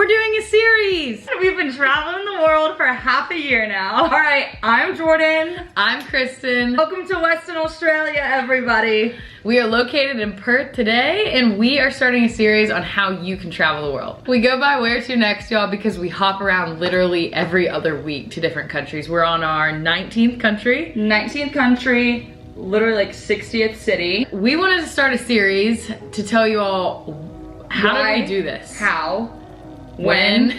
We're doing a series. We've been traveling the world for half a year now. All right, I'm Jordan. I'm Kristen. Welcome to Western Australia, everybody. We are located in Perth today, and we are starting a series on how you can travel the world. We go by Where to Next, y'all, because we hop around literally every other week to different countries. We're on our 19th country. 19th country, literally like 60th city. We wanted to start a series to tell you all how did we do this? How? When?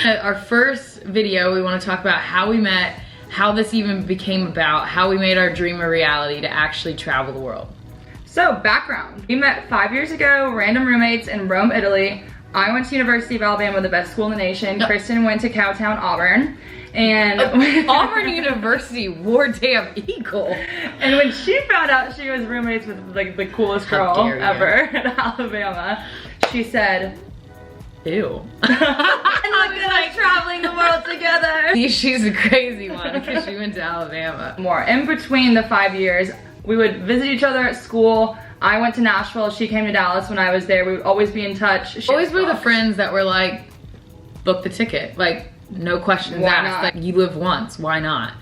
Our first video, we want to talk about how we met, how this even became about, how we made our dream a reality to actually travel the world. So, background. We met 5 years ago, random roommates in Rome, Italy. I went to University of Alabama, the best school in the nation. Kristen went to Cowtown, Auburn. And Auburn University, War Damn Eagle. And when she found out she was roommates with like the coolest girl ever at Alabama, she said, ew. And look at us traveling the world together. She's a crazy one because she went to Alabama. More. In between the 5 years, we would visit each other at school. I went to Nashville, she came to Dallas when I was there. We would always be in touch. Always were the friends that were like, book the ticket. Like, no questions asked. Like, you live once, why not?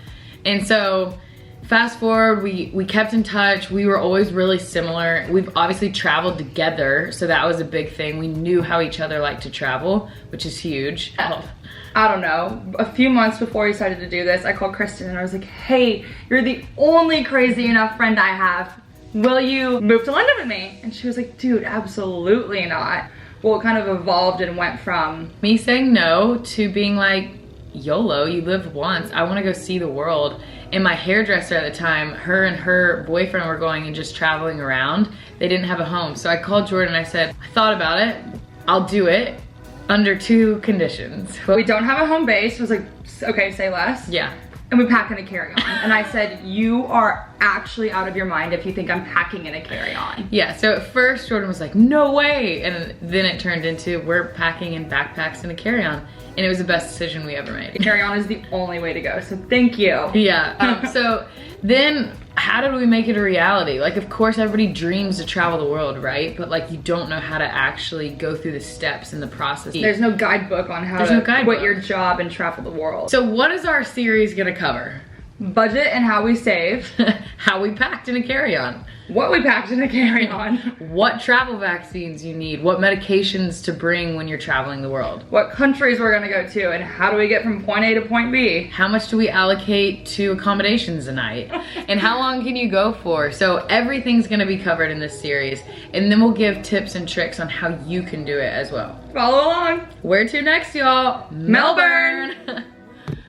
And so, fast forward, we kept in touch. We were always really similar. We've obviously traveled together, so that was a big thing. We knew how each other liked to travel, which is huge. I don't know, a few months before we started to do this, I called Kristen and I was like, hey, you're the only crazy enough friend I have. Will you move to London with me? And she was like, dude, absolutely not. Well, it kind of evolved and went from me saying no to being like, YOLO, you live once. I want to go see the world. And my hairdresser at the time, her and her boyfriend were going and just traveling around. They didn't have a home. So I called Jordan and I said, I thought about it. I'll do it under 2 conditions. We don't have a home base. I was like, okay, say less. Yeah. And we pack in a carry-on. And I said, you are actually out of your mind if you think I'm packing in a carry-on. Yeah, so at first Jordan was like, no way. And then it turned into, we're packing in backpacks in a carry-on. And it was the best decision we ever made. Carry-on is the only way to go, so thank you. Yeah, so then how did we make it a reality? Like, of course everybody dreams to travel the world, right? But like, you don't know how to actually go through the steps in the process. There's no guidebook on how to quit your job and travel the world. So what is our series gonna cover? Budget and how we save. How we packed in a carry-on. What we packed in a carry-on. What travel vaccines you need. What medications to bring when you're traveling the world. What countries we're gonna go to and how do we get from point A to point B. How much do we allocate to accommodations a night? And how long can you go for? So everything's gonna be covered in this series. And then we'll give tips and tricks on how you can do it as well. Follow along. Where to next, y'all? Melbourne.